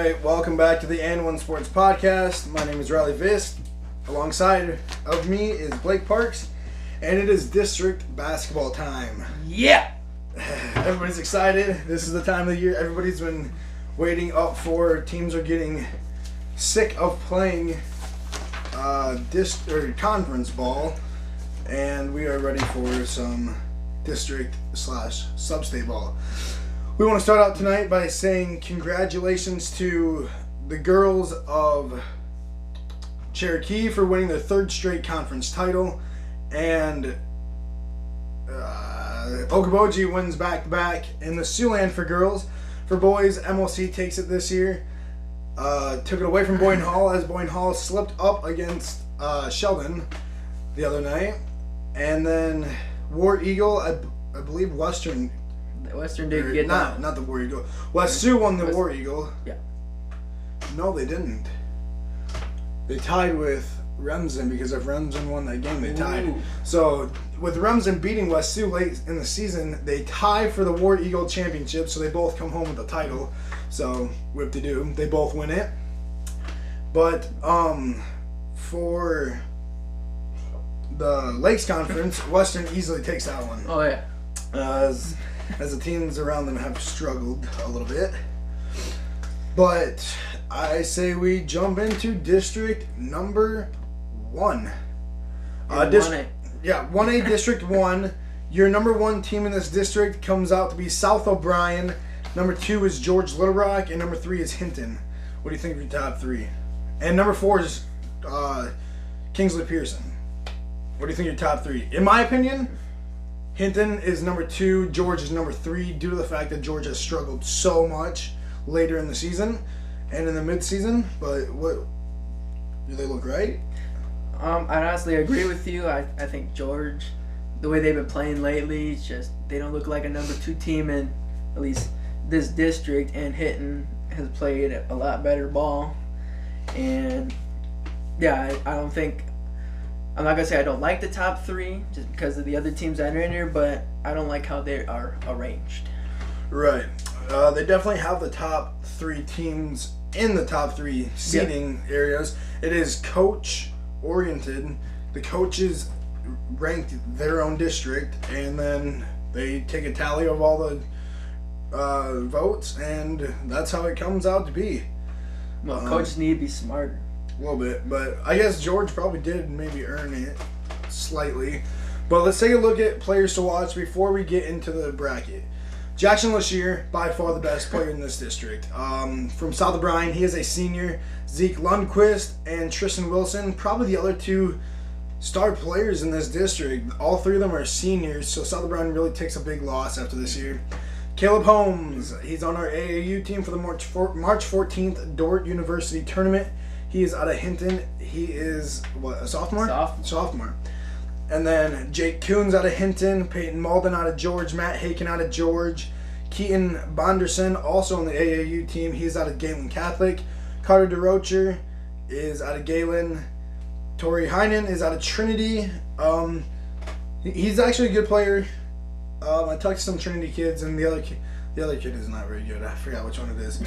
right, welcome back to the N1 Sports Podcast. My name is Riley Vist. Alongside of me is Blake Parks, and it is district basketball time. Yeah! Everybody's excited. This is the time of the year everybody's been waiting up for. Teams are getting sick of playing conference ball, and we are ready for some district/sub-state ball. We want to start out tonight by saying congratulations to the girls of Cherokee for winning their third straight conference title, and Okoboji wins back-to-back in the Siouxland for girls. For boys, MLC takes it this year. Took it away from Boyne Hall as Boyne Hall slipped up against Sheldon the other night. And then War Eagle, I believe Western did get that. Not the War Eagle. West Sioux won the War Eagle. Yeah. No, they didn't. They tied with Remsen because if Remsen won that game, they tied. Ooh. So with Remsen beating West Sioux late in the season, they tie for the War Eagle championship. So they both come home with the title. So whip-de-doo, they both win it. But for the Lakes Conference, Western easily takes that one. Oh yeah. As the teams around them have struggled a little bit. But I say we jump into district number 1. 1A. Yeah, 1A District 1. Your number 1 team in this district comes out to be South O'Brien. Number 2 is George Little Rock, and number 3 is Hinton. What do you think of your top 3? And number 4 is Kingsley Pearson. What do you think of your top 3? In my opinion, Hinton is number 2, George is number 3, due to the fact that George has struggled so much later in the season and in the mid-season. But what do they look right? I honestly agree with you. I think George, the way they've been playing lately, it's just they don't look like a number 2 team in at least this district. And Hinton has played a lot better ball. And yeah, I don't think. I'm not going to say I don't like the top 3 just because of the other teams that are in here, but I don't like how they are arranged. Right. They definitely have the top 3 teams in the top 3 seeding areas. It is coach-oriented. The coaches rank their own district, and then they take a tally of all the votes, and that's how it comes out to be. Well, coaches need to be smarter. A little bit, but I guess George probably did maybe earn it slightly. But let's take a look at players to watch before we get into the bracket. Jackson Lashir, by far the best player in this district. From South O'Brien, he is a senior. Zeke Lundquist and Tristan Wilson, probably the other 2 star players in this district. All 3 of them are seniors, so South O'Brien really takes a big loss after this year. Caleb Holmes, he's on our AAU team for the March 14th Dordt University Tournament. He is out of Hinton. He is, a sophomore? Sophomore. And then Jake Coons out of Hinton. Peyton Malden out of George. Matt Haken out of George. Keaton Bonderson, also on the AAU team. He's out of Galen Catholic. Carter DeRocher is out of Galen. Tori Heinen is out of Trinity. He's actually a good player. I talked to some Trinity kids, and the other kid is not very good. I forgot which one it is.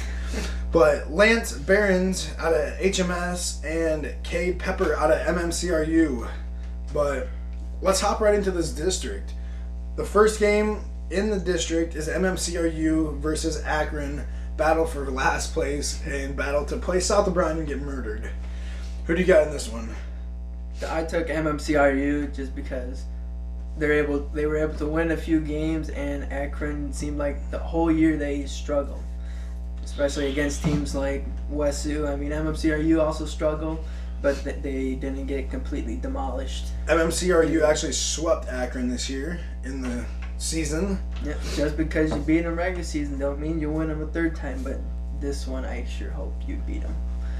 But Lance Behrens out of HMS and Kay Pepper out of MMCRU. But let's hop right into this district. The first game in the district is MMCRU versus Akron. Battle for last place and battle to play South O'Brien and get murdered. Who do you got in this one? I took MMCRU just because they were able to win a few games, and Akron seemed like the whole year they struggled, especially against teams like West Sioux. I mean, MMCRU also struggled, but they didn't get completely demolished. MMCRU actually swept Akron this year in the season. Yeah, just because you beat them regular season don't mean you win them a third time, but this one I sure hoped you'd beat them.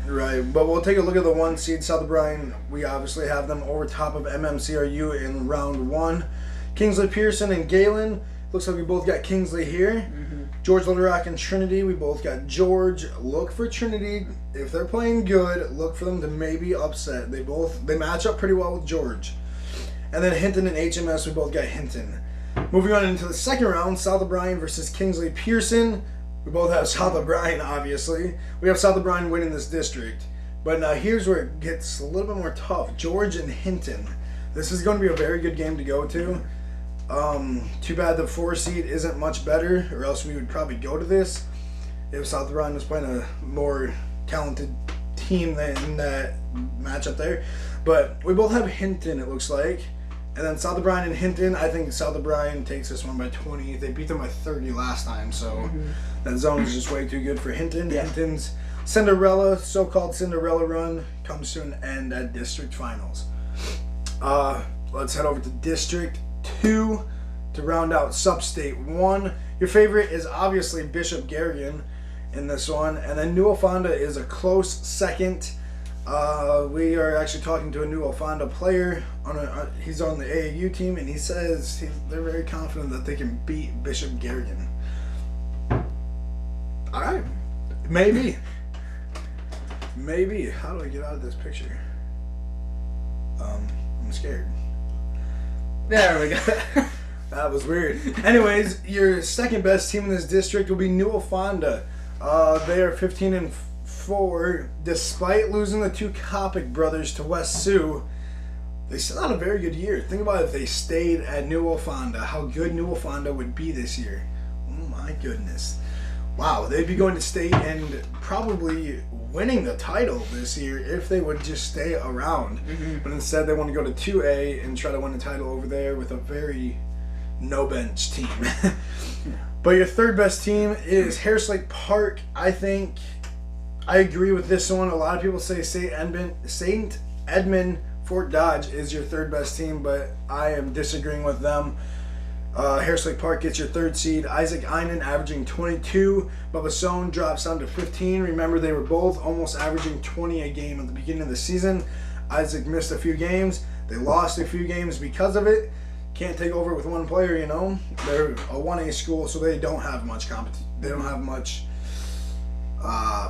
Right, but we'll take a look at the 1 seed, South O'Brien. We obviously have them over top of MMCRU in round 1. Kingsley Pearson and Galen. Looks like we both got Kingsley here. Mm-hmm. George Little Rock and Trinity. We both got George. Look for Trinity. If they're playing good, look for them to maybe upset. They match up pretty well with George. And then Hinton and HMS, we both got Hinton. Moving on into the second round, South O'Brien versus Kingsley Pearson. We both have South O'Brien, obviously. We have South O'Brien winning this district. But now here's where it gets a little bit more tough. George and Hinton. This is going to be a very good game to go to. Too bad the 4 seed isn't much better, or else we would probably go to this if South O'Brien was playing a more talented team in that matchup there. But we both have Hinton, it looks like. And then South O'Brien and Hinton, I think South O'Brien takes this one by 20. They beat them by 30 last time, so that zone is just way too good for Hinton. Yeah. Hinton's Cinderella, so-called Cinderella run, comes to an end at district finals. Let's head over to District 2 to round out Sub-State 1. Your favorite is obviously Bishop Garrigan in this one, and then New Alfonda is a close second. We are actually talking to a New Alfonda player. He's on the AAU team, and he says they're very confident that they can beat Bishop Garrigan. All right, maybe. Maybe. How do I get out of this picture? I'm scared. There we go. That was weird. Anyways, your second best team in this district will be New Alfonda. They are 15-4. Despite losing the 2 Kopic brothers to West Sioux, they still had a very good year. Think about if they stayed at New Alfonda, how good New Alfonda would be this year. Oh my goodness. Wow, they'd be going to state and probably winning the title this year if they would just stay around. But instead they want to go to 2A and try to win the title over there with a very no-bench team. But your third best team is Harris Lake Park. I agree with this one. A lot of people say St. Edmund Fort Dodge is your third best team, but I am disagreeing with them. Harris Lake Park gets your 3rd seed. Isaac Einen averaging 22. Bubba Sohn drops down to 15. Remember, they were both almost averaging 20 a game at the beginning of the season. Isaac missed a few games. They lost a few games because of it. Can't take over with one player, you know. They're a 1A school, so they don't have much They don't have much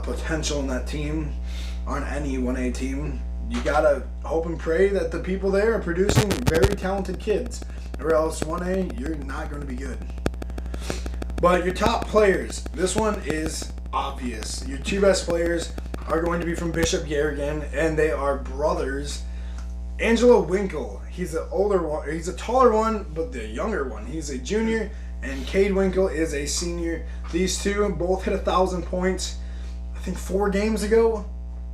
potential in that team. On any 1A team, you gotta hope and pray that the people there are producing very talented kids, or else 1A, you're not going to be good. But your top players, this one is obvious. Your 2 best players are going to be from Bishop Garrigan, and they are brothers. Angelo Winkle, he's the older one. He's a taller one, but the younger one. He's a junior, and Cade Winkle is a senior. These two both hit 1,000 points, I think 4 games ago.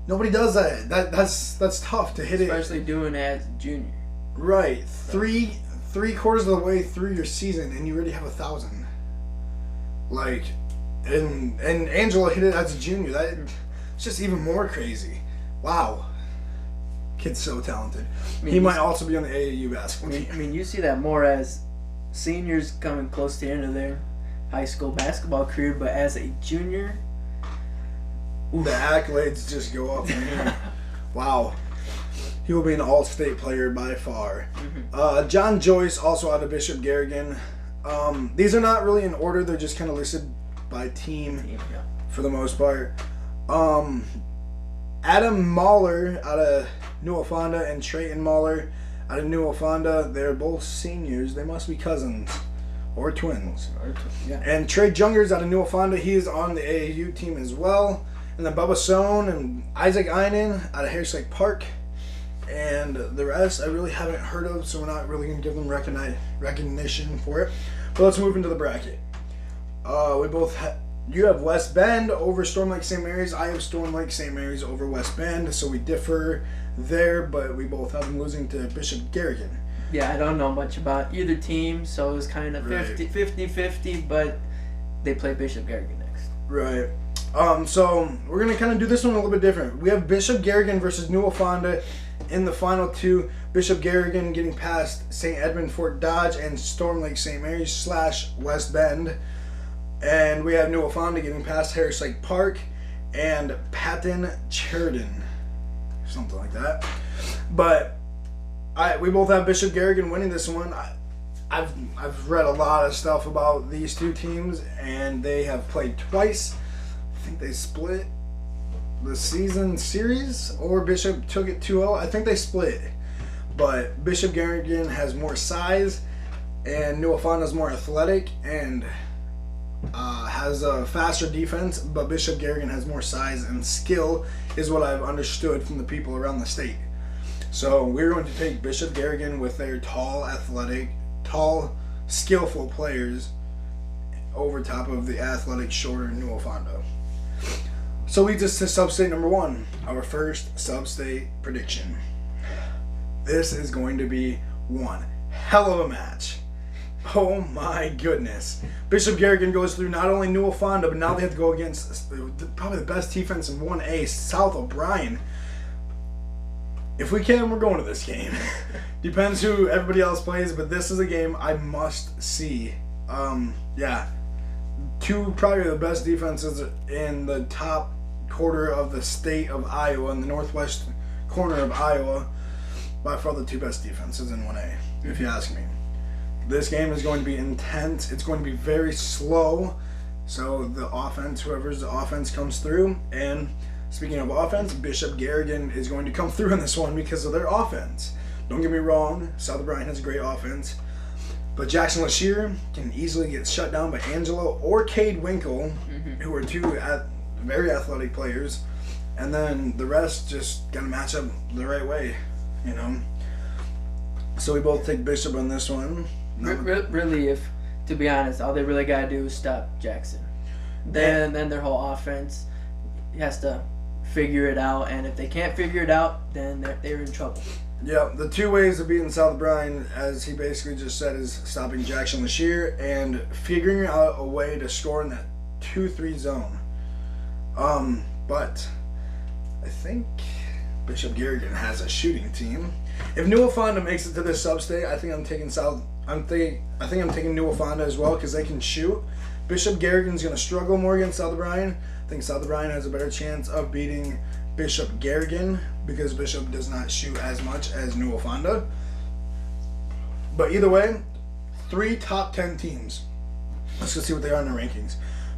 Nobody does that. That's tough to hit, especially doing it as a junior. Right, three quarters of the way through your season, and you already have 1,000. Like, and Angelo hit it as a junior. It's just even more crazy. Wow. Kid's so talented. He might also be on the AAU basketball team. I mean, you see that more as seniors coming close to the end of their high school basketball career, but as a junior, the accolades just go up from here. Wow. He will be an all-state player by far. John Joyce, also out of Bishop Garrigan. These are not really in order. They're just kind of listed by team for the most part. Adam Mahler out of New Alfonda and Trayton Mahler out of New Alfonda. They're both seniors. They must be cousins or twins. And Trey Jungers out of New Alfonda. He is on the AAU team as well. And then Bubba Sohn and Isaac Einen out of Harris Lake Park. And the rest I really haven't heard of, so we're not really going to give them recognition for it. But let's move into the bracket. You have West Bend over Storm Lake St. Mary's. I have Storm Lake St. Mary's over West Bend, so we differ there, but we both have them losing to Bishop Garrigan. Yeah, I don't know much about either team, so it was kind of 50-50, but they play Bishop Garrigan next. Right. So we're going to kind of do this one a little bit different. We have Bishop Garrigan versus New Alfonda in the final 2. Bishop Garrigan getting past St. Edmund Fort Dodge and Storm Lake St. Mary's / West Bend. And we have New Alfonda getting past Harris Lake Park and Patton Sheridan. Something like that. But we both have Bishop Garrigan winning this one. I've read a lot of stuff about these 2 teams, and they have played twice. I think they split the season series, or Bishop took it 2-0. I think they split. But Bishop Garrigan has more size, and New Alfonda is more athletic, and has a faster defense, but Bishop Garrigan has more size and skill, is what I've understood from the people around the state. So we're going to take Bishop Garrigan with their tall, athletic, skillful players over top of the athletic, shorter Newell Fonda. So leads us to sub-state number 1, our first sub-state prediction. This is going to be one hell of a match. Oh my goodness. Bishop Garrigan goes through not only Newell Fonda, but now they have to go against probably the best defense in 1A, South O'Brien. If we can, we're going to this game. Depends who everybody else plays, but this is a game I must see. Two probably the best defenses in the top quarter of the state of Iowa, in the northwest corner of Iowa. By far the two best defenses in 1A, if you ask me. This game is going to be intense. It's going to be very slow. So the offense, whoever's the offense comes through. And speaking of offense, Bishop Garrigan is going to come through in this one because of their offense. Don't get me wrong, South O'Brien has a great offense. But Jackson Lashir can easily get shut down by Angelo or Cade Winkle, who are two very athletic players. And then the rest just got to match up the right way, you know. So we both take Bishop on this one. Really, to be honest, all they really got to do is stop Jackson. Then their whole offense has to figure it out. And if they can't figure it out, then they're in trouble. Yeah, the two ways of beating South O'Brien, as he basically just said, is stopping Jackson Lashir and figuring out a way to score in that 2-3 zone. But I think Bishop Garrigan has a shooting team. If Newell Fonda makes it to this sub-state, I think I'm taking Newell Fonda as well because they can shoot. Bishop Garrigan's going to struggle more against South O'Brien. I think South O'Brien has a better chance of beating Bishop Garrigan because Bishop does not shoot as much as Newell Fonda. But either way, 3 top 10 teams. Let's go see what they are in the rankings.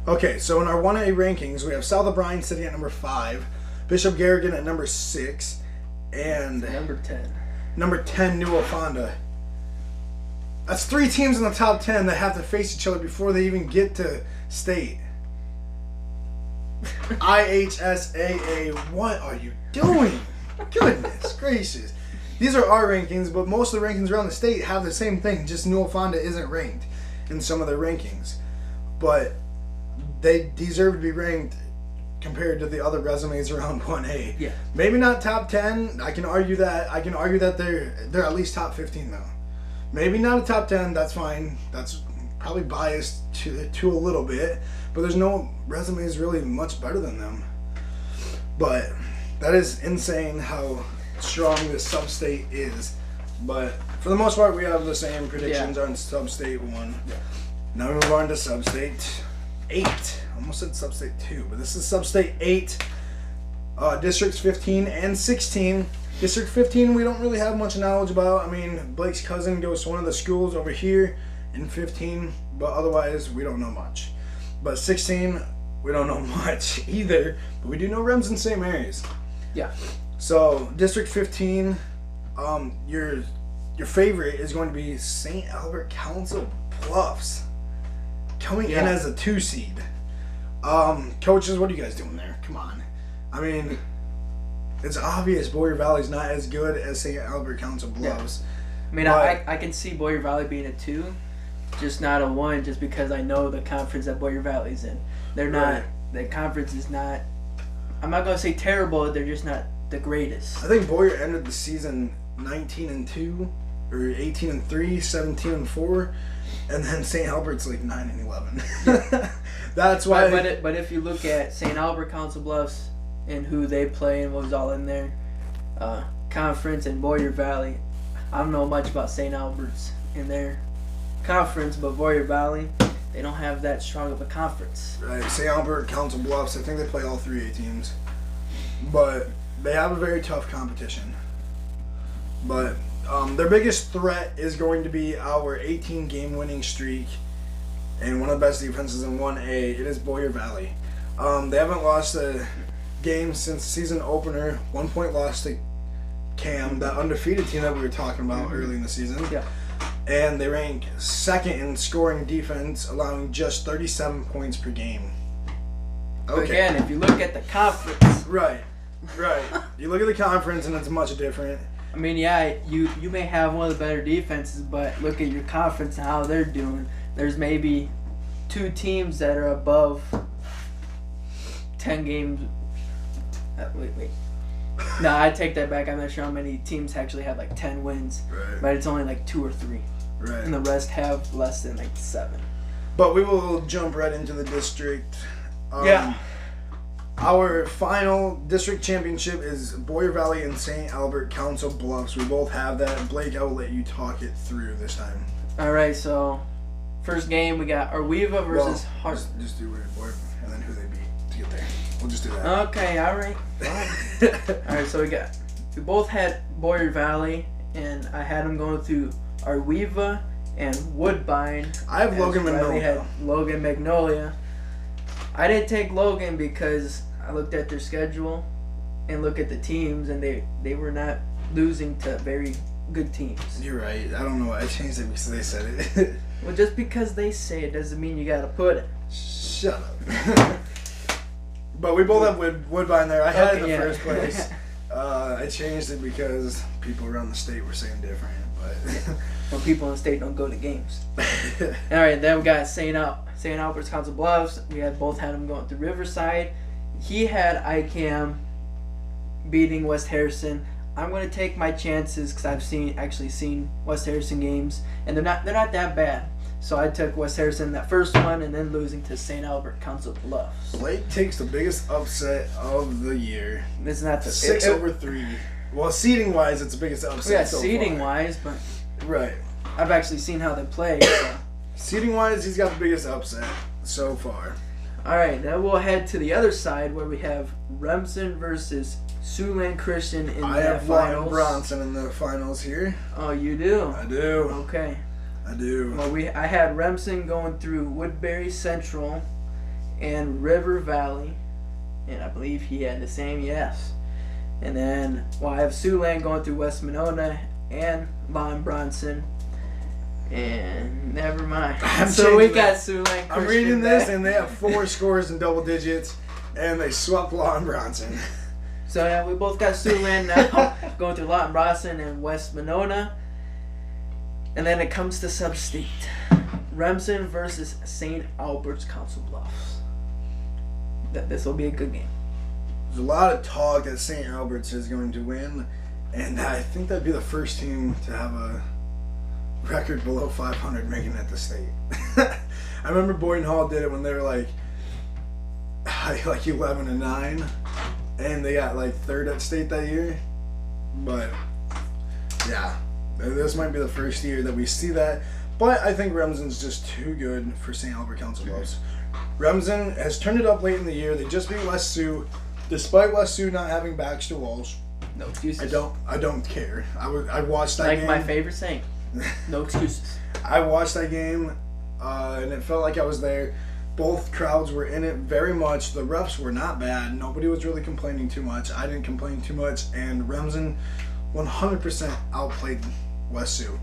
Okay, so in our 1A rankings, we have South O'Brien sitting at number 5, Bishop Garrigan at number 6, and number 10 Newell Fonda. That's 3 teams in the top 10 that have to face each other before they even get to state. IHSAA, what are you doing? Goodness gracious. These are our rankings, but most of the rankings around the state have the same thing. Just Newell Fonda isn't ranked in some of their rankings. But they deserve to be ranked compared to the other resumes around 1A. Yeah. Maybe not top 10. I can argue that they're at least top 15 though. Maybe not a top 10. That's fine. That's probably biased to a little bit, but there's no resumes really much better than them. But that is insane how strong this sub-state is. But for the most part, we have the same predictions on sub-state 1. Yeah. Now we move on to sub-state 8. I almost said sub-state 2, but this is sub-state 8. Districts 15 and 16. District 15 we don't really have much knowledge about. I mean, Blake's cousin goes to one of the schools over here in 15, but otherwise we don't know much. But 16, we don't know much either, but we do know Rems in St. Mary's. Yeah. So District 15, your favorite is going to be St. Albert Council Bluffs, coming in as a 2 seed. Coaches, what are you guys doing there? Come on. I mean, it's obvious Boyer Valley's not as good as St. Albert Council Bluffs. Yeah. I mean, I can see Boyer Valley being a 2, just not a 1, just because I know the conference that Boyer Valley's in. They're not. Right. The conference is not. I'm not gonna say terrible. They're just not the greatest. I think Boyer ended the season 19-2, or 18-3, 17-4, and then St. Albert's like 9-11. That's why. But if you look at St. Albert Council Bluffs and who they play and what was all in their conference and Boyer Valley, I don't know much about St. Albert's in their conference, but Boyer Valley, they don't have that strong of a conference. Right, St. Albert, Council Bluffs, I think they play all 3A teams. But they have a very tough competition. But their biggest threat is going to be our 18-game winning streak and one of the best defenses in 1A. It is Boyer Valley. They haven't lost a game since season opener. 1 point loss to Cam, that undefeated team that we were talking about early in the season. Yeah. and they rank second in scoring defense, allowing just 37 points per game. Okay. Again, if you look at the conference. Right. You look at the conference, and it's much different. I mean, yeah, you may have one of the better defenses, but look at your conference and how they're doing. There's maybe 2 teams that are above 10 games. Wait. No, I take that back. I'm not sure how many teams actually have like 10 wins. Right. But it's only like 2 or 3. Right. And the rest have less than like 7. But we will jump right into the district. Yeah. Our final district championship is Boyer Valley and St. Albert Council Bluffs. We both have that. Blake, I will let you talk it through this time. All right, so first game we got Arweva versus Hart. Just do Boyer and then who they beat to get there. We'll just do that. Okay, all right. Fine. All right, so we both had Boyer Valley, and I had them going through Arweva and Woodbine. I have Logan Magnolia. Had Logan Magnolia. I didn't take Logan because I looked at their schedule and look at the teams, and they were not losing to very good teams. You're right. I don't know why I changed it because they said it. Well, just because they say it doesn't mean you got to put it. Shut up. But we both have Woodbine there. I had it in the first place. I changed it because people around the state were saying different. But well, people in the state don't go to games. All right, then we got St. Albert's Council Bluffs. We both had him going to Riverside. He had ICAM beating West Harrison. I'm going to take my chances because I've actually seen West Harrison games, and they're not that bad. So I took West Harrison that first one, and then losing to St. Albert Council Bluffs. Blake takes the biggest upset of the year. It's not the 6 over 3. Well, seeding wise, it's the biggest upset. Yeah, so seeding far. wise, but right. I've actually seen how they play. So. Seeding wise, he's got the biggest upset so far. All right, now we'll head to the other side where we have Remsen versus Siouxland Christian in I the have finals. Bronson in the finals here. Oh, you do? I do. Okay. I do. Well, I had Remsen going through Woodbury Central and River Valley, and I believe he had the same, yes. And then, I have Siouxland going through West Monona and Lon Bronson. And never mind. So we got Siouxland. I'm reading this, and they have 4 scores in double digits, and they swept Lon Bronson. So yeah, we both got Siouxland now, going through Lawton Bronson and West Monona. And then it comes to Sub-State. Remsen versus St. Albert's Council Bluffs. This will be a good game. There's a lot of talk that St. Albert's is going to win, and I think that'd be the first team to have a record below 500 making it to state. I remember Boynton Hall did it when they were like 11-9, and they got like 3rd at state that year. But yeah, this might be the first year that we see that. But I think Remsen's just too good for St. Albert Council Bluffs. Remsen has turned it up late in the year. They just beat West Sioux, despite West Sioux not having Baxter Walsh. No excuses. I don't care. I watched that game. Like my favorite saying. No excuses. I watched that game, and it felt like I was there. Both crowds were in it very much. The refs were not bad. Nobody was really complaining too much. I didn't complain too much, and Remsen 100% outplayed West Sioux.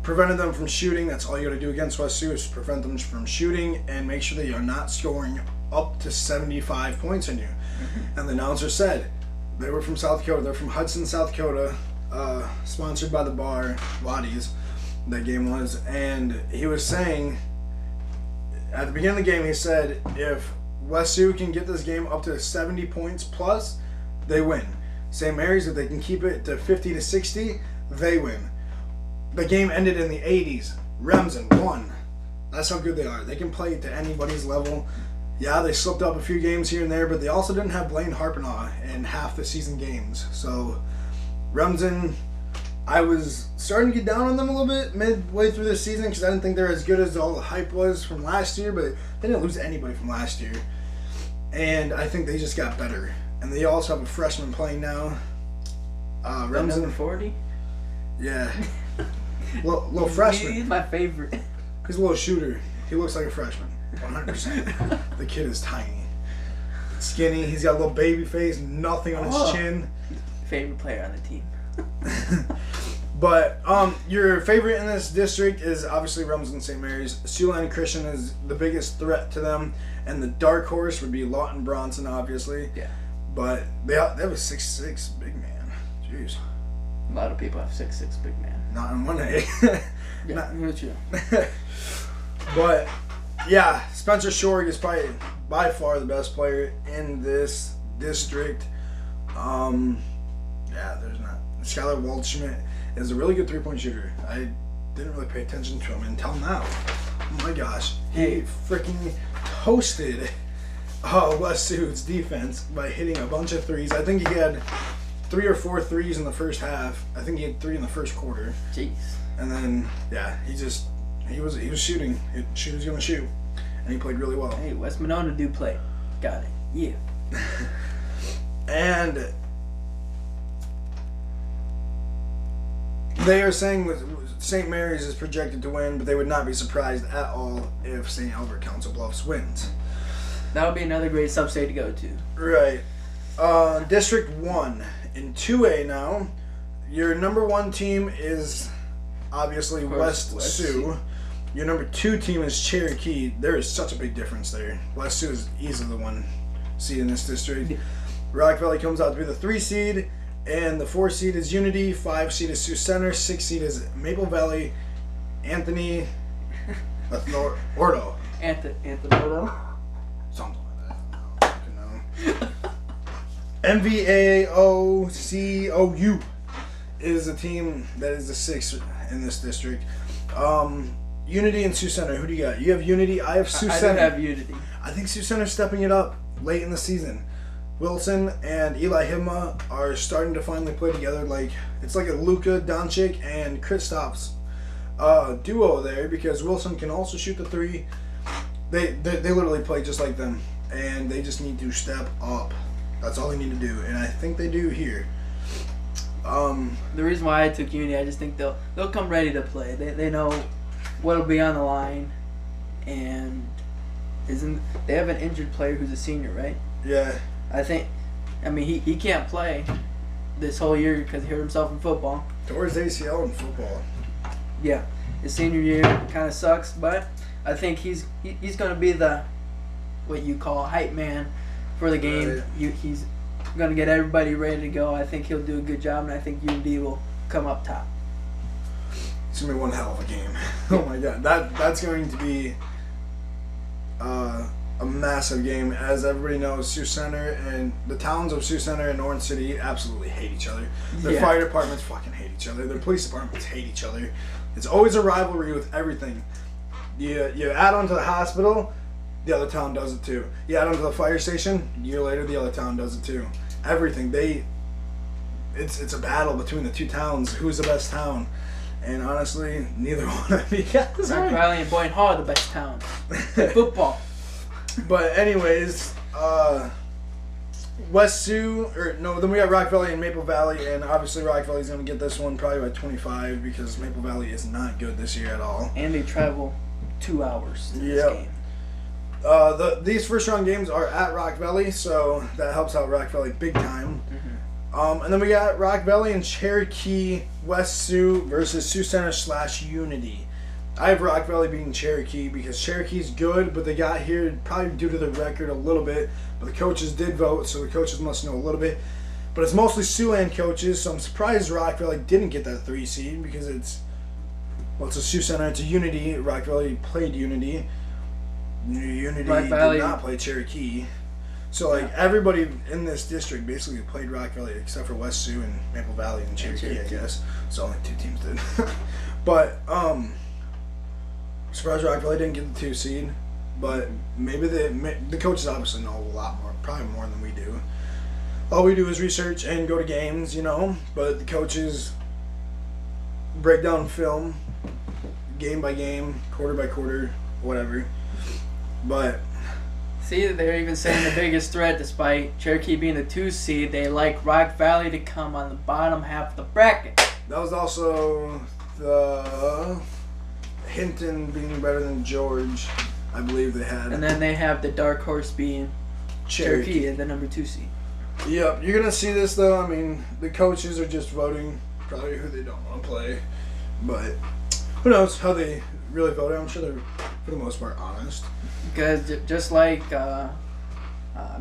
Prevented them from shooting. That's all you got to do against West Sioux is prevent them from shooting and make sure that you're not scoring up to 75 points on you. Mm-hmm. And the announcer said they were from South Dakota. They're from Hudson, South Dakota. Sponsored by the bar, Waddy's, that game was, and he was saying, at the beginning of the game, he said, if West Sioux can get this game up to 70 points plus, they win. St. Mary's, if they can keep it to 50 to 60, they win. The game ended in the 80s. Remsen won. That's how good they are. They can play to anybody's level. Yeah, they slipped up a few games here and there, but they also didn't have Blaine Harpenaugh in half the season games, so Remsen, I was starting to get down on them a little bit midway through this season because I didn't think they're as good as all the hype was from last year, but they didn't lose anybody from last year. And I think they just got better. And they also have a freshman playing now. Remsen. Number 40? Yeah. little freshman. He's my favorite. He's a little shooter. He looks like a freshman. 100%. The kid is tiny. Skinny. He's got a little baby face, nothing on his chin. Favorite player on the team. But your favorite in this district is obviously Rumsden St. Mary's. Siouxland Christian is the biggest threat to them, and the dark horse would be Lawton Bronson, obviously. Yeah. But they have a 6'6" big man. Jeez. A lot of people have 6'6" big man. Not in 1A. Yeah, that's true. But yeah, Spencer Shorg is probably by far the best player in this district. Yeah, there's not. Skylar Waldschmidt is a really good three-point shooter. I didn't really pay attention to him until now. Oh my gosh, he freaking toasted West Sioux's defense by hitting a bunch of threes. I think he had 3 or 4 threes in the first half. I think he had 3 in the first quarter. Jeez. And then he was shooting. He was gonna shoot, and he played really well. Hey, West Monona do play. Got it. Yeah. And they are saying St. Mary's is projected to win, but they would not be surprised at all if St. Albert Council Bluffs wins. That would be another great sub-state to go to. Right. District 1 in 2A now. Your number 1 team is obviously West Sioux. Your number 2 team is Cherokee. There is such a big difference there. West Sioux is easily the 1 seed in this district. Rock Valley comes out to be the 3 seed, and the 4 seed is Unity, 5 seed is Sioux Center, 6 seed is Maple Valley, Anthony Ordo. Anthony Ordo? Something like that. I don't know. MVAOCOU is a team that is the 6th in this district. Unity and Sioux Center. Who do you got? You have Unity. I have Sioux Center. I do have Unity. I think Sioux Center's stepping it up late in the season. Wilson and Eli Himma are starting to finally play together. It's like a Luka Doncic and Kristaps duo there, because Wilson can also shoot the 3. They literally play just like them, and they just need to step up. That's all they need to do, and I think they do here. The reason why I took Unity, I just think they'll come ready to play. They know what'll be on the line, and they have an injured player who's a senior, right? Yeah. He can't play this whole year because he hurt himself in football. Tore his ACL in football. Yeah, his senior year kind of sucks, but I think he's going to be the what you call hype man for the game. Right. He's going to get everybody ready to go. I think he'll do a good job, and I think UD will come up top. It's going to be one hell of a game. Oh my God, that's going to be a massive game. As everybody knows, Sioux Center and the towns of Sioux Center and Orange City absolutely hate each other. Their fire departments fucking hate each other. Their police departments hate each other. It's always a rivalry with everything. You add on to the hospital, the other town does it too. You add on to the fire station, a year later the other town does it too. Everything. It's a battle between the 2 towns. Who's the best town? And honestly, neither one of you guys are. Rock Valley and Boyne Hall are the best towns. Football. But anyways, West Sioux, then we got Rock Valley and Maple Valley, and obviously Rock Valley's going to get this one probably by 25 because Maple Valley is not good this year at all. And they travel 2 hours to this game. These first round games are at Rock Valley, so that helps out Rock Valley big time. Mm-hmm. And then we got Rock Valley and Cherokee, West Sioux versus Sioux Center / Unity. I have Rock Valley beating Cherokee because Cherokee's good, but they got here probably due to the record a little bit. But the coaches did vote, so the coaches must know a little bit. But it's mostly Siouxland coaches, so I'm surprised Rock Valley didn't get that 3 seed because it's a Sioux Center, it's a Unity. Rock Valley played Unity. Unity did not play Cherokee. So everybody in this district basically played Rock Valley except for West Sioux and Maple Valley and Cherokee, I guess. So only 2 teams did. But surprised Rock Valley didn't get the 2 seed, but maybe the coaches obviously know a lot more, probably more than we do. All we do is research and go to games, but the coaches break down film, game by game, quarter by quarter, whatever. But see, they're even saying the biggest threat, despite Cherokee being the 2 seed, they like Rock Valley to come on the bottom half of the bracket. That was also the Hinton being better than George, I believe they had. And then they have the dark horse being Cherokee, the number 2 seed. Yep, you're going to see this though. The coaches are just voting probably who they don't want to play. But who knows how they really voted. I'm sure they're, for the most part, honest. Because just like, I'm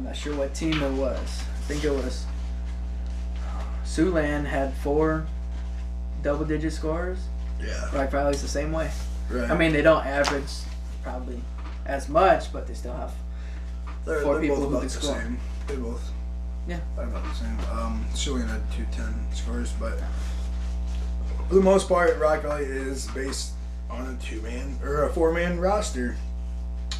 not sure what team it was. I think it was Siouxland had 4 double-digit scores. Yeah. Rock Valley's the same way. Right. I mean, they don't average probably as much, but they still have they're 4 people both who about can the score. same. They both. Yeah. They're about the same. Siouxland had 210 scores, but for the most part, Rock Valley is based on a 2-man or a 4-man roster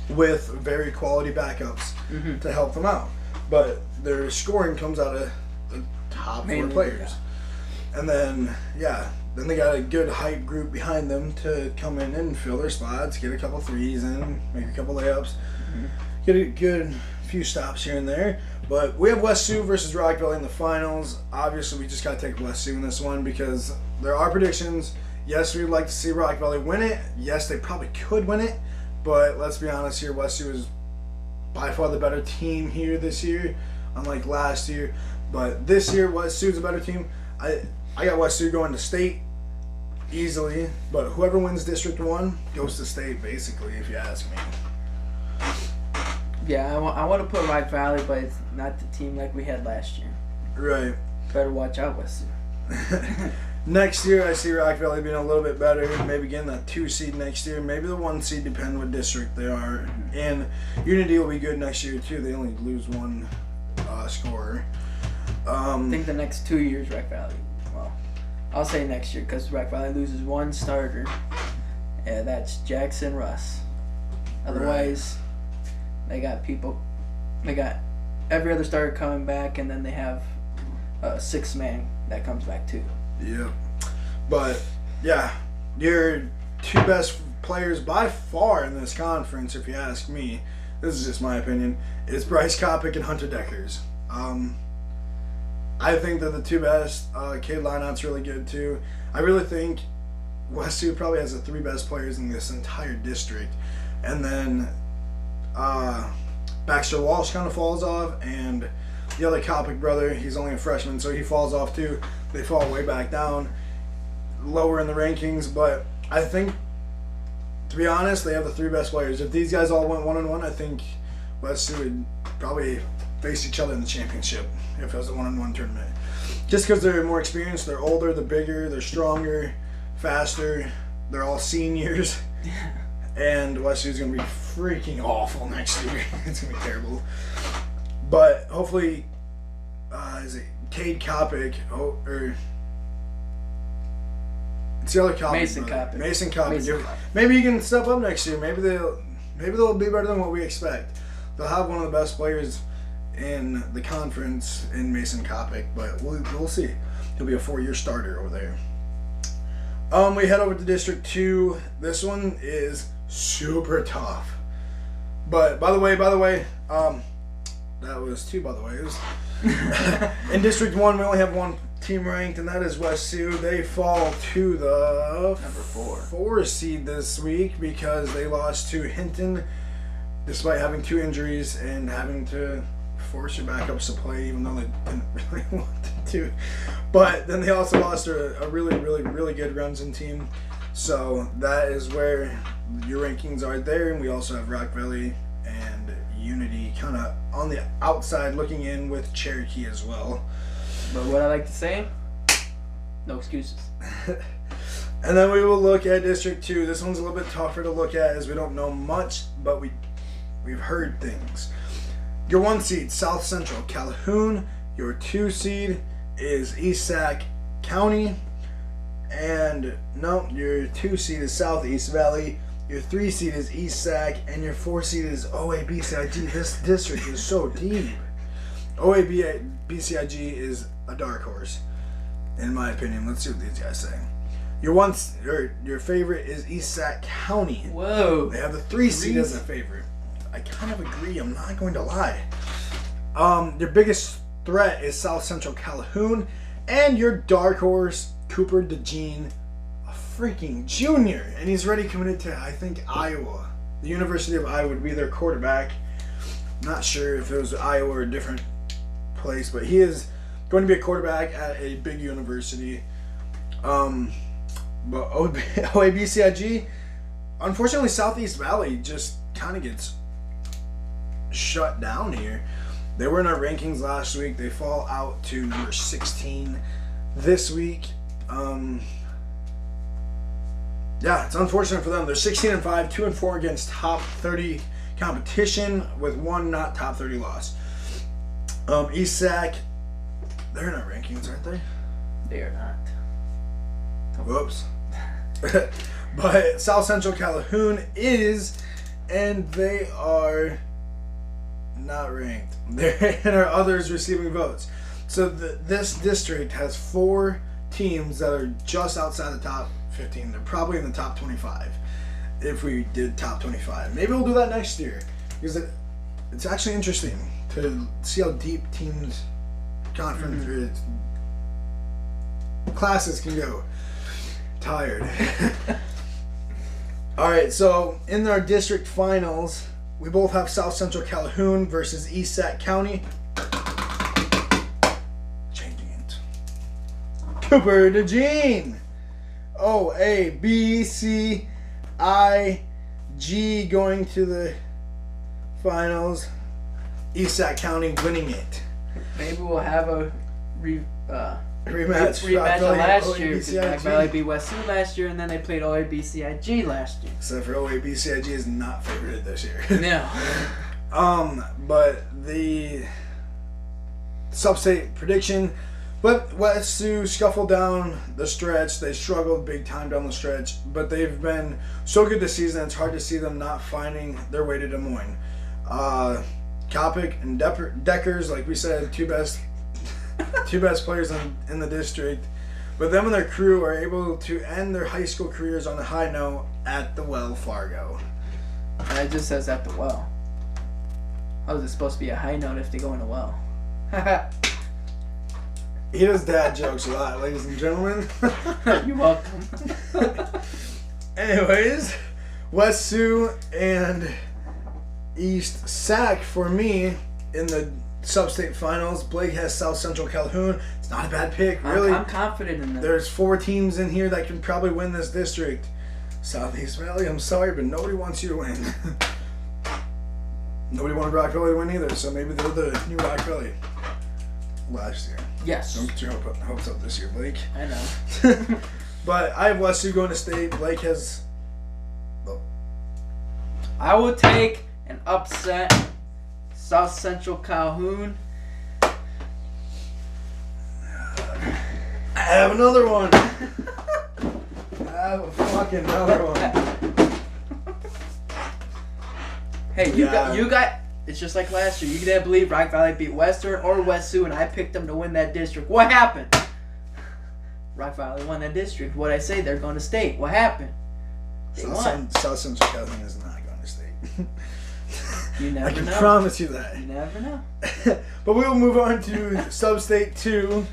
with very quality backups to help them out. But their scoring comes out of the top 4 players. Yeah. And then, then they got a good hype group behind them to come in and fill their spots, get a couple threes in, make a couple layups, get a good few stops here and there. But we have West Sioux versus Rock Valley in the finals. Obviously, we just got to take West Sioux in this one because there are predictions. Yes, we'd like to see Rock Valley win it. Yes, they probably could win it. But let's be honest here, West Sioux is by far the better team here this year, unlike last year. But this year, West Sioux is a better team. I got West Sioux going to state easily, but whoever wins District 1 goes to state, basically, if you ask me. Yeah, I want to put Rock Valley, but it's not the team like we had last year. Right. Better watch out, West Sioux. Next year, I see Rock Valley being a little bit better, maybe getting that 2 seed next year, maybe the 1 seed, depending what district they are. And Unity will be good next year, too. They only lose 1 scorer. I think the next 2 years, Rock Valley. Well, I'll say next year because Rock Valley loses 1 starter, and that's Jackson Russ. Otherwise, they got every other starter coming back, and then they have a 6-man that comes back too. Yeah, but yeah, your 2 best players by far in this conference, if you ask me, this is just my opinion, is Bryce Kopic and Hunter Deckers. I think they're the 2 best. Cade Lineout's really good too. I really think West Sioux probably has the 3 best players in this entire district. And then Baxter Walsh kind of falls off, and the other Kopic brother, he's only a freshman, so he falls off too. They fall way back down, lower in the rankings. But I think, to be honest, they have the 3 best players. If these guys all went 1-1, I think West Sioux would probably face each other in the championship if it was a 1-on-1 tournament. Just because they're more experienced, they're older, they're bigger, they're stronger, faster. They're all seniors. And West Sioux's going to be freaking awful next year. It's going to be terrible. But hopefully, is it Cade Kopic? Or it's the other Kopic. Mason Kopic. Mason Kopic. Maybe he can step up next year. Maybe they'll be better than what we expect. They'll have one of the best players in the conference in Mason Kopic, but we'll see. He'll be a 4-year starter over there. We head over to District 2. This one is super tough. But by the way, that was 2 by the ways. In District 1, we only have 1 team ranked, and that is West Sioux. They fall to the number 4 seed this week because they lost to Hinton, despite having 2 injuries and having to force your backups to play, even though they didn't really want to. But then they also lost a really, really, really good Remsen team. So that is where your rankings are there. And we also have Rock Valley and Unity kind of on the outside looking in with Cherokee as well. But what I like to say, no excuses. And then we will look at District 2. This one's a little bit tougher to look at as we don't know much, but we've heard things. Your 1 seed, South Central Calhoun. Your 2 seed is East Sac County. And no, your 2 seed is Southeast Valley. Your 3 seed is East Sac. And your 4 seed is OABCIG. This district is so deep. OABCIG is a dark horse, in my opinion. Let's see what these guys say. Your favorite is East Sac County. Whoa. They have the 3 seed as a favorite. I kind of agree. I'm not going to lie. Your biggest threat is South Central Calhoun, and your dark horse, Cooper DeJean, a freaking junior, and he's already committed to, I think, Iowa. The University of Iowa would be their quarterback. Not sure if it was Iowa or a different place, but he is going to be a quarterback at a big university. But OABCIG, unfortunately, Southeast Valley just kind of gets shut down here. They were in our rankings last week. They fall out to number 16 this week. Yeah, it's unfortunate for them. They're 16-5, 2-4 against top 30 competition with one not top 30 loss. ESAC, they're in our rankings, aren't they? They are not. Whoops. But South Central Calhoun is, and they are not ranked. They're in our others receiving votes. So this district has 4 teams that are just outside the top 15. They're probably in the top 25 if we did top 25. Maybe we'll do that next year because it's actually interesting to see how deep teams conference classes can go. Tired. Alright, so in our district finals, we both have South Central Calhoun versus ESAC County. Changing it. Cooper DeJean. O, A, B, C, I, G going to the finals. ESAC County winning it. Maybe we'll have a rematch of last year. Because Black Valley beat Western last year, and then they played OABCIG last year. Except for OABCIG is not favored this year. No. But the sub-state prediction. But West Sioux scuffled down the stretch. They struggled big time down the stretch. But they've been so good this season, it's hard to see them not finding their way to Des Moines. Kopic and Deckers, like we said, two best players in the district. But them and their crew are able to end their high school careers on a high note at the Well Fargo. And it just says at the Well. How is it supposed to be a high note if they go in a well? He does dad jokes a lot, ladies and gentlemen. You're welcome. Anyways, West Sioux and East Sac for me in the sub-state finals. Blake has South Central Calhoun. It's not a bad pick, really. I'm confident in them. There's 4 teams in here that can probably win this district. Southeast Valley, I'm sorry, but nobody wants you to win. Nobody wanted Rock Valley to win either, so maybe they're the new Rock Valley last year. Yes. Don't get your hopes up this year, Blake. I know. But I have West Sioux going to state. Blake has... I will take an upset South Central Calhoun. I have another one. I have a fucking another one. Hey, you got. It's just like last year. You didn't believe Rock Valley beat Western or West Sioux, and I picked them to win that district. What happened? Rock Valley won that district. What'd I say? They're going to state. What happened? They won. South Central Calhoun is not going to state. You never know. I can promise you that. You never know. But we will move on to Sub-State 2.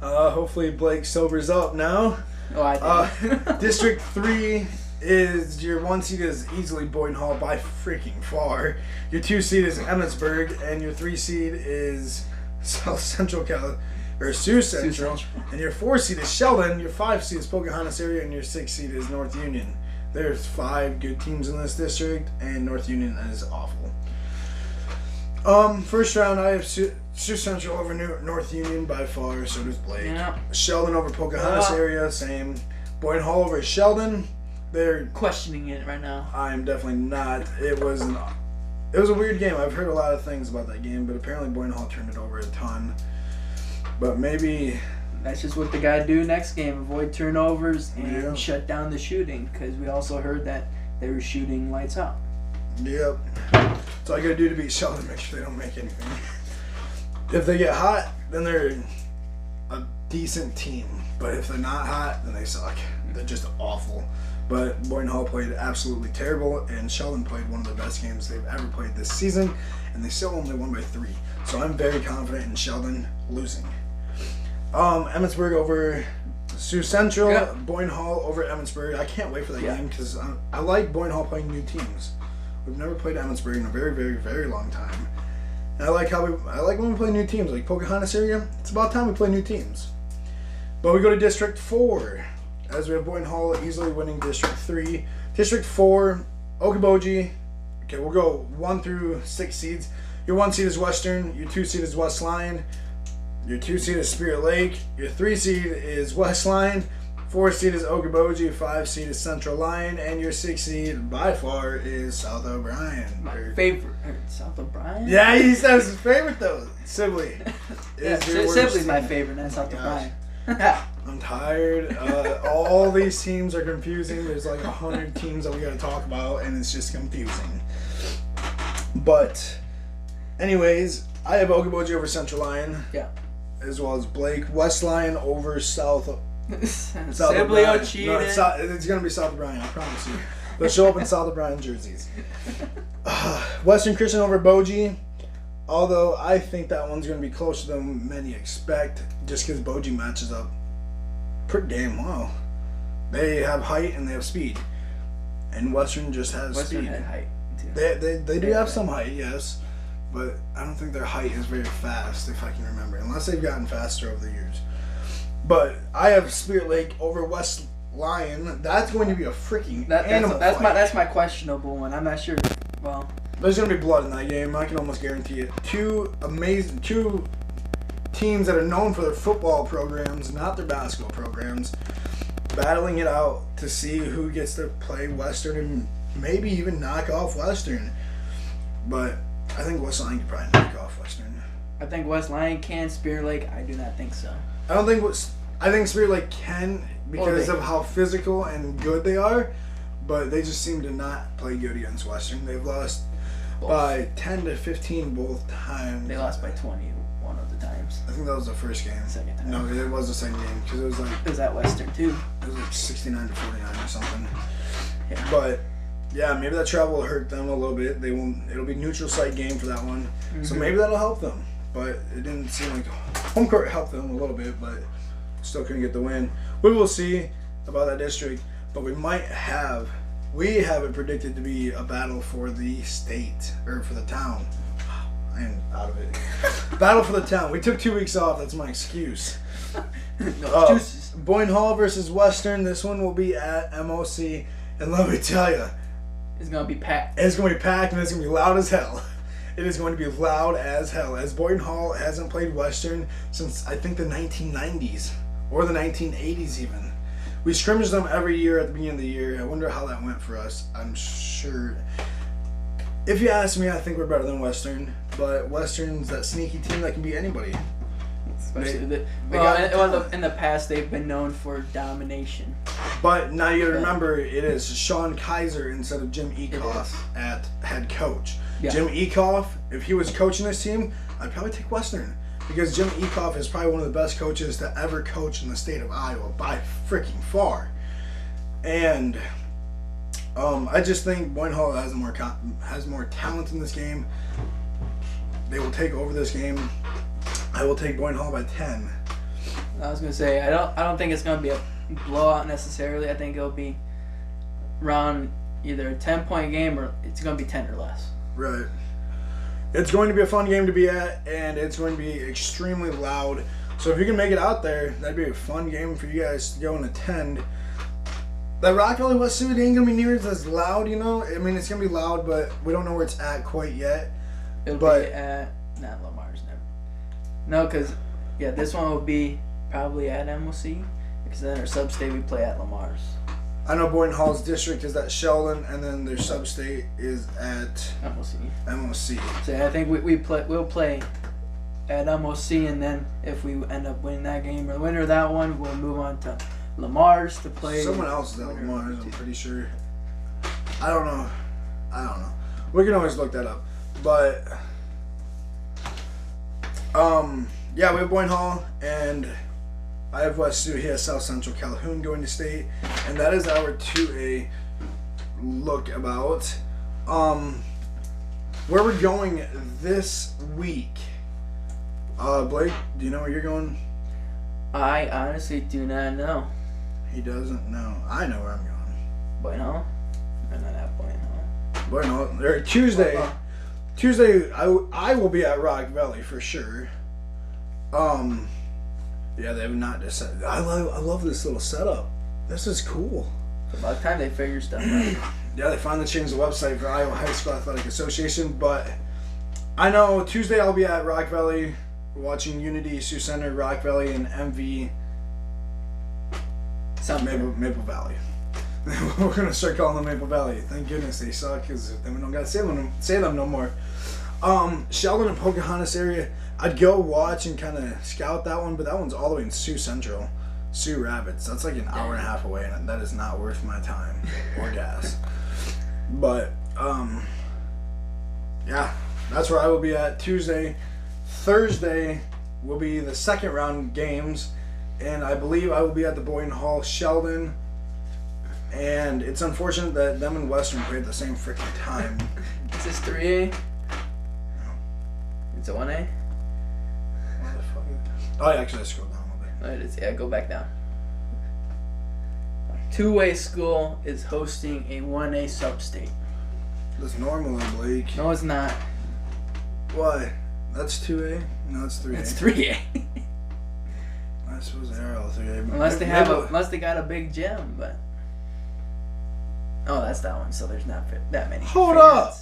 Hopefully Blake sobers up now. Oh, I did. District 3 is your 1 seed is easily Boyden Hall by freaking far. Your 2 seed is Emmetsburg, and your 3 seed is South Central or Sioux Central, and your 4 seed is Sheldon. Your 5 seed is Pocahontas area, and your 6 seed is North Union. There's 5 good teams in this district, and North Union is awful. First round, I have Sioux Central over North Union by far. So does Blake. Yeah. Sheldon over Pocahontas area, same. Boyden Hall over Sheldon. They're questioning it right now. I'm definitely not. It was a weird game. I've heard a lot of things about that game, but apparently Boyden Hall turned it over a ton. But maybe that's just what they gotta do next game: avoid turnovers and shut down the shooting. Because we also heard that they were shooting lights out. Yep. That's all you gotta do to beat Sheldon. Make sure they don't make anything. If they get hot, then they're a decent team. But if they're not hot, then they suck. They're just awful. But Boyden Hall played absolutely terrible, and Sheldon played one of the best games they've ever played this season, and they still only won by 3. So I'm very confident in Sheldon losing. Emmetsburg over Sioux Central, Yep. Boyden Hall over Emmetsburg. I can't wait for that game because I like Boyden Hall playing new teams. We've never played Emmetsburg in a very, very, very long time. And I like when we play new teams, like Pocahontas area. It's about time we play new teams. But we go to District 4, as we have Boynton Hall easily winning District 3. District 4, Okoboji. Okay, we'll go 1 through 6 seeds. Your 1 seed is Western. Your 2 seed is West Line. Your 2 seed is Spirit Lake. Your 3 seed is West Line. 4 seed is Okoboji. 5 seed is Central Line. And your 6 seed, by far, is South O'Brien. My favorite. South O'Brien? Yeah, he says his favorite, though. Sibley. Yeah, Sibley's my favorite, not South O'Brien. I'm tired. All these teams are confusing. There's like 100 teams that we got to talk about, and it's just confusing. But, anyways, I have Okoboji over Central Line. Yeah. As well as Blake. West Line over South. Sibley cheated. No, it's going to be South O'Brien, I promise you. They'll show up in South O'Brien jerseys. Western Christian over Boji. Although I think that one's going to be closer than many expect, just because Boji matches up pretty damn well. They have height and they have speed, and Western just has Western speed. had height too. They do have some height, yes, but I don't think their height is very fast, if I can remember, unless they've gotten faster over the years. But I have Spirit Lake over West Lion. That's going to be a freaking animal fight. That's my questionable one. I'm not sure. Well. There's going to be blood in that game. I can almost guarantee it. Two teams that are known for their football programs, not their basketball programs, battling it out to see who gets to play Western and maybe even knock off Western. But I think West Lion could probably knock off Western. I think West Lion can. Spirit Lake, I do not think so. I think Spirit Lake can because of how physical and good they are, but they just seem to not play good against Western. They've lost by 10 to 15 both times. They lost by 20 one of the times. I think that was the first game. Second time. No, it was the second game because it was like. It was at Western too. It was like 69 to 49 or something. Yeah. But yeah, maybe that travel will hurt them a little bit. They won't. It'll be neutral site game for that one, so maybe that'll help them. But it didn't seem like home court helped them a little bit, but still couldn't get the win. We will see about that district, but we have it predicted to be a battle for the state, or for the town. I am out of it. Battle for the town. We took 2 weeks off. That's my excuse. No excuses. Boynton Hall versus Western. This one will be at MOC. And let me tell you, it's going to be packed. It's going to be packed, and it's going to be loud as hell. It is going to be loud as hell. As Boynton Hall hasn't played Western since, I think, the 1990s. Or the 1980s even. We scrimmage them every year at the beginning of the year. I wonder how that went for us. I'm sure. If you ask me, I think we're better than Western. But Western's that sneaky team that can beat anybody. Especially in the past, they've been known for domination. But now you got to remember, it is Sean Kaiser instead of Jim Ecoff at head coach. Yeah. Jim Ecoff, if he was coaching this team, I'd probably take Western. Because Jim Ecoff is probably one of the best coaches to ever coach in the state of Iowa by freaking far. And I just think Boynton Hall has more talent in this game. They will take over this game. I will take Boynton Hall by 10. I was gonna say I don't think it's gonna be a blowout necessarily. I think it'll be around either a 10-point game or it's gonna be 10 or less. Right. It's going to be a fun game to be at, and it's going to be extremely loud. So if you can make it out there, that'd be a fun game for you guys to go and attend. That Rock Valley West Suit ain't going to be near as loud, you know? I mean, it's going to be loud, but we don't know where it's at quite yet. It'll be at, not Lamar's, never. No, because, yeah, this one will be probably at MOC, because then our sub-state we play at Lamar's. I know Boynton Hall's district is at Sheldon, and then their sub-state is at MOC. So I think we'll play at MOC, and then if we end up winning that game or the winner of that one, we'll move on to Lamar's to play. Someone else is at Lamar's, I'm pretty sure. I don't know. We can always look that up. But yeah, we have Boynton Hall, and I have West Sioux. He has South Central Calhoun going to state, and that is our 2A look about. Where we're going this week. Blake, do you know where you're going? I honestly do not know. He doesn't know. I know where I'm going. Boynton Hall? I'm not at Boynton Hall. Boynton Hall. Tuesday. Tuesday, I will be at Rock Valley for sure. Yeah, they have not decided. I love this little setup. This is cool. About the time they figure stuff out. Yeah, they finally changed the website for Iowa High School Athletic Association, but I know Tuesday I'll be at Rock Valley watching Unity, Sioux Center, Rock Valley, and MV Maple Valley. We're going to start calling them Maple Valley. Thank goodness they suck, because then we don't got to say them no more. Sheldon and Pocahontas area, I'd go watch and kind of scout that one, but that one's all the way in Sioux Central. Sioux Rapids. That's like an hour and a half away, and that is not worth my time or gas. But, yeah, that's where I will be at Tuesday. Thursday will be the second round games, and I believe I will be at the Boyden Hall Sheldon. And it's unfortunate that them and Western play at the same freaking time. Is this 3A? No. It's a 1A? What the fuck is it? Oh, yeah, actually, I scrolled down a little bit. No, it is. Yeah, go back down. 2A school is hosting a 1A substate. That's normal, though, Blake. No, it's not. Why? That's 2A? No, it's 3A. It's 3A. I suppose they are all 3A. Unless they got a big gym, but. Oh, that's that one. So there's not that many. Hold up.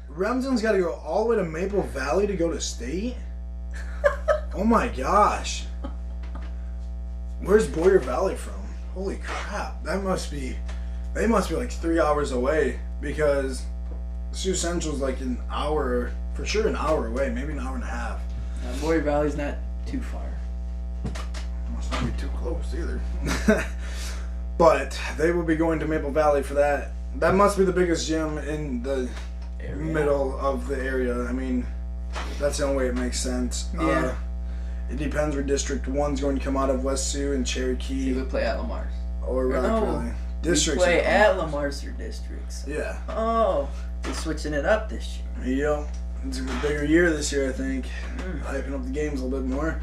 Remsen's got to go all the way to Maple Valley to go to state? Oh my gosh. Where's Boyer Valley from? Holy crap. They must be like 3 hours away, because Sioux Central's like an hour, for sure an hour away, maybe an hour and a half. Boyer Valley's not too far. Must not be too close either. But they will be going to Maple Valley for that. That must be the biggest gym in the middle of the area. I mean, that's the only way it makes sense. Yeah. It depends where District 1's going to come out of, West Sioux and Cherokee. You would play at Lamar's. Or Rock Valley. Districts. You play at Lamar's or districts. Yeah. Oh, they're switching it up this year. Yep. It's a bigger year this year, I think. Hyping up the games a little bit more.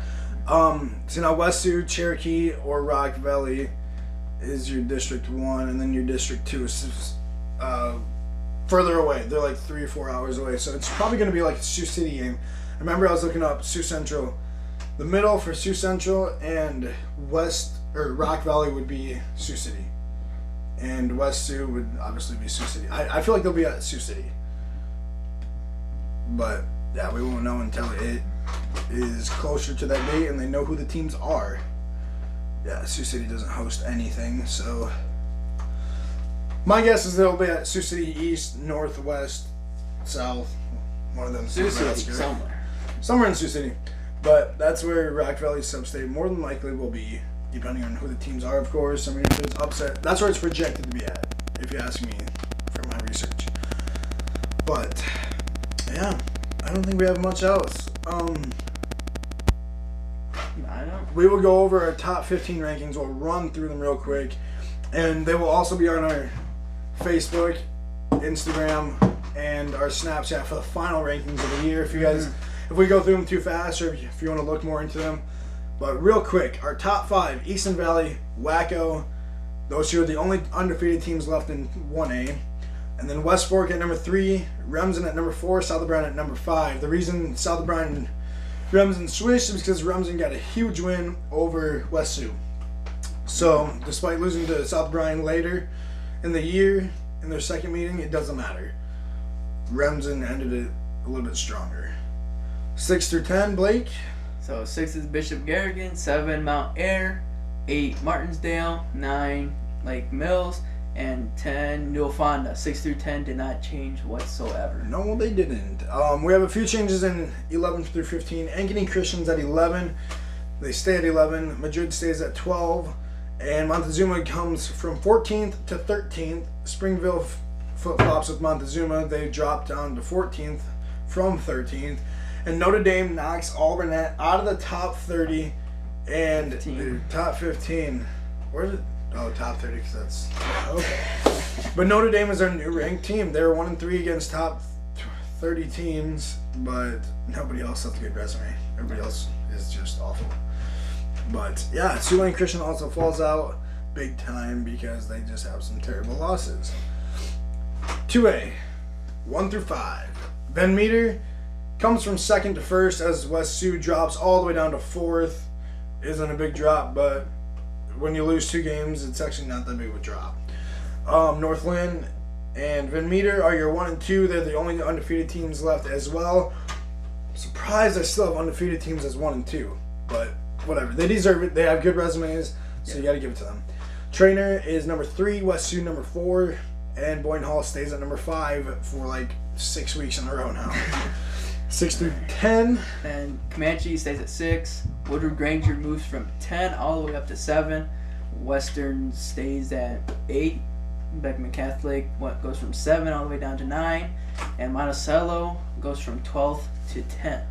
So now West Sioux, Cherokee, or Rock Valley is your District 1, and then your District 2 is further away. They're like 3 or 4 hours away, so it's probably going to be like a Sioux City game. I remember I was looking up Sioux Central. The middle for Sioux Central and Rock Valley would be Sioux City, and West Sioux would obviously be Sioux City. I feel like they'll be at Sioux City, but yeah, we won't know until it is closer to that date and they know who the teams are. Yeah, Sioux City doesn't host anything, so my guess is they'll be at Sioux City East, North, West, South. One of them. Sioux City, somewhere in Sioux City. But that's where Rock Valley Substate more than likely will be, depending on who the teams are, of course. I mean, if it's upset, that's where it's projected to be at, if you ask me from my research. But yeah, I don't think we have much else. We will go over our top 15 rankings. We'll run through them real quick, and they will also be on our Facebook, Instagram, and our Snapchat for the final rankings of the year. If you guys, if we go through them too fast, or if you want to look more into them. But real quick, our top 5: Easton Valley, Wacko. Those two are the only undefeated teams left in 1A. And then West Fork at number 3, Remsen at number 4, South Bryan at number 5. The reason South Bryan and Remsen switched is because Remsen got a huge win over West Sioux. So, despite losing to South Bryan later in the year, in their second meeting, it doesn't matter. Remsen ended it a little bit stronger. 6 through 10, Blake? So 6 is Bishop Garrigan, 7 Mount Ayr, 8 Martinsdale, 9 Lake Mills, and 10 New Fonda. 6 through 10 did not change whatsoever. No, they didn't. We have a few changes in 11 through 15. Ankeny Christian's at 11. They stay at 11. Madrid stays at 12. And Montezuma comes from 14th to 13th. Springville flip-flops with Montezuma. They drop down to 14th from 13th. And Notre Dame knocks Auburn out of the top 30 and 15. Top 15. Where did? Oh, top 30 because that's okay. But Notre Dame is our new ranked team. They were 1-3 against top 30 teams, but nobody else has a good resume. Everybody else is just awful. But yeah, Tulane Christian also falls out big time because they just have some terrible losses. 2A, 1 through 5. Van Meter comes from 2nd to 1st as West Sioux drops all the way down to 4th. isn't a big drop, but when you lose 2 games, it's actually not that big of a drop. Northland and Van Meter are your 1 and 2. They're the only undefeated teams left as well. Surprised I still have undefeated teams as 1 and 2, but whatever. They deserve it. They have good resumes, so you got to give it to them. Trainer is number 3, West Sioux number 4, and Boyden Hall stays at number 5 for like 6 weeks in a row now. 6 through 10. And Comanche stays at 6. Woodward Granger moves from 10 all the way up to 7. Western stays at 8. Beckman Catholic goes from 7 all the way down to 9. And Monticello goes from 12th to 10th.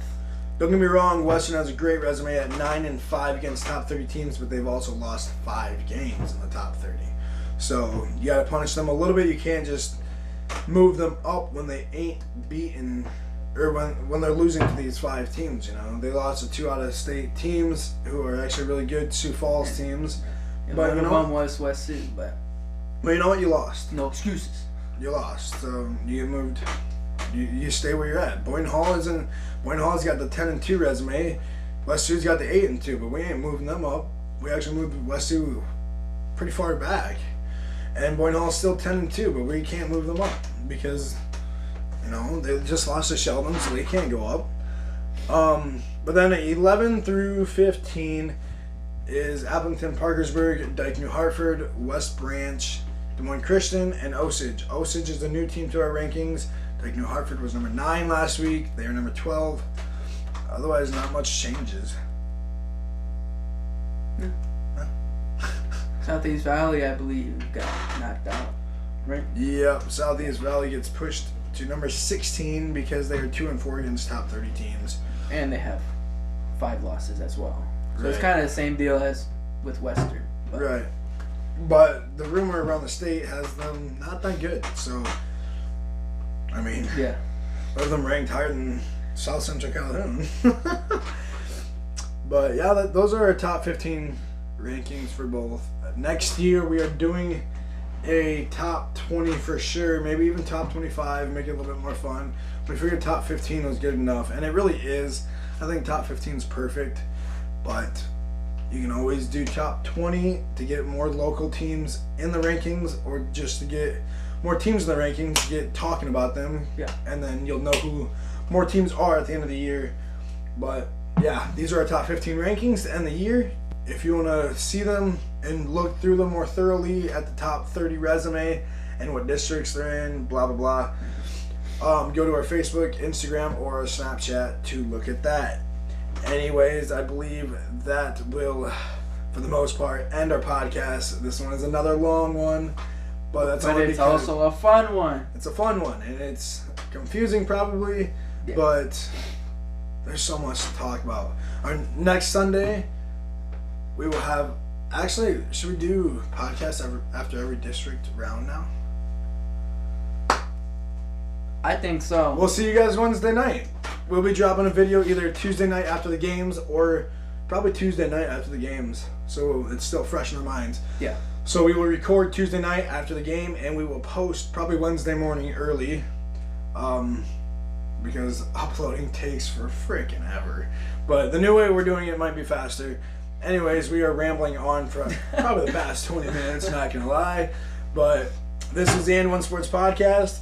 Don't get me wrong, Western has a great resume at 9 and 5 against top 30 teams, but they've also lost 5 games in the top 30. So you got to punish them a little bit. You can't just move them up when they ain't beaten, or when they're losing to these 5 teams. You know, they lost to 2 out-of-state teams who are actually really good Sioux Falls teams. And but one you of know, them was West Sioux, but you know what? You lost. no excuses. You lost. So you get moved. You stay where you're at. Boyden Hall's got the 10 and 2 resume. West Sioux's got the 8 and 2, but we ain't moving them up. We actually moved West Sioux pretty far back. And Boyden Hall's still 10 and 2, but we can't move them up because, you know, they just lost to Sheldon, so they can't go up. But then 11 through 15 is Appleton, Parkersburg, Dike, New Hartford, West Branch, Des Moines Christian, and Osage. Osage is the new team to our rankings. Dike, New Hartford was number 9 last week. They are number 12. Otherwise, not much changes. Southeast Valley, I believe, got knocked out, right? Yep, Southeast Valley gets pushed to number 16 because they are 2 and 4 against top 30 teams. And they have 5 losses as well. So it's Right. kind of the same deal as with Western. But Right. But the rumor around the state has them not that good. So, I mean, yeah. both of them ranked higher than South Central Calhoun. But yeah, those are our top 15 rankings for both. Next year we are doing a top 20 for sure, maybe even top 25, make it a little bit more fun. We figured top 15 was good enough, and it really is. I think top 15 is perfect, but you can always do top 20 to get more local teams in the rankings, or just to get more teams in the rankings, to get talking about them. Yeah. And then you'll know who more teams are at the end of the year. But yeah, these are our top 15 rankings to end the year. If you want to see them and look through them more thoroughly at the top 30 resume and what districts they're in, blah, blah, blah, go to our Facebook, Instagram, or our Snapchat to look at that. Anyways, I believe that will, for the most part, end our podcast. This one is another long one, but that's But only it's because also a fun one. it's a fun one, and it's confusing probably, Yeah. but there's so much to talk about. Our next Sunday, we will have. Actually, should we do podcasts after every district round now? I think so. We'll see you guys Wednesday night. We'll be dropping a video either Tuesday night after the games or probably Tuesday night after the games. So it's still fresh in our minds. Yeah. So we will record Tuesday night after the game, and we will post probably Wednesday morning early. Because uploading takes for freaking ever. But the new way we're doing it might be faster. Anyways, we are rambling on for probably the past 20 minutes, not gonna lie. But this is the N1 Sports Podcast.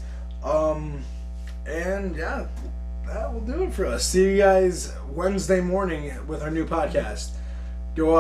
And yeah, that will do it for us. See you guys Wednesday morning with our new podcast. Go out.